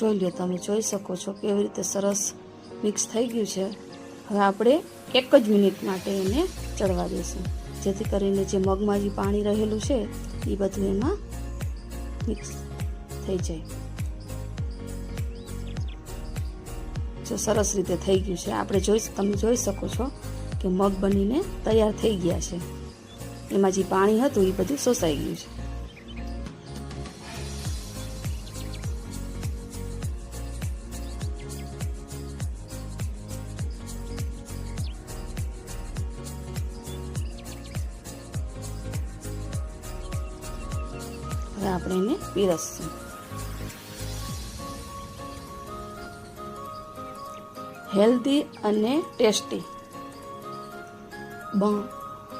જોઈ લો, તમે જોઈ શકો છો કેવી રીતે સરસ મિક્સ થઈ ગયું છે। હવે આપણે 1 જ મિનિટ માટે એને ચડવા દઈશું, જેથી કરીને જે મગમાં જે પાણી રહેલું છે એ બધું એમાં મિક્સ થઈ જાય। જો સરસ રીતે થઈ ગયું છે, તમે જોઈ શકો છો કે મગ બનીને તૈયાર થઈ ગયા છે। એમાં જે પાણી હતું એ બધું શોષાઈ ગયું છે। હવે આપણે એને પીરસશું। હેલ્ધી અને ટેસ્ટી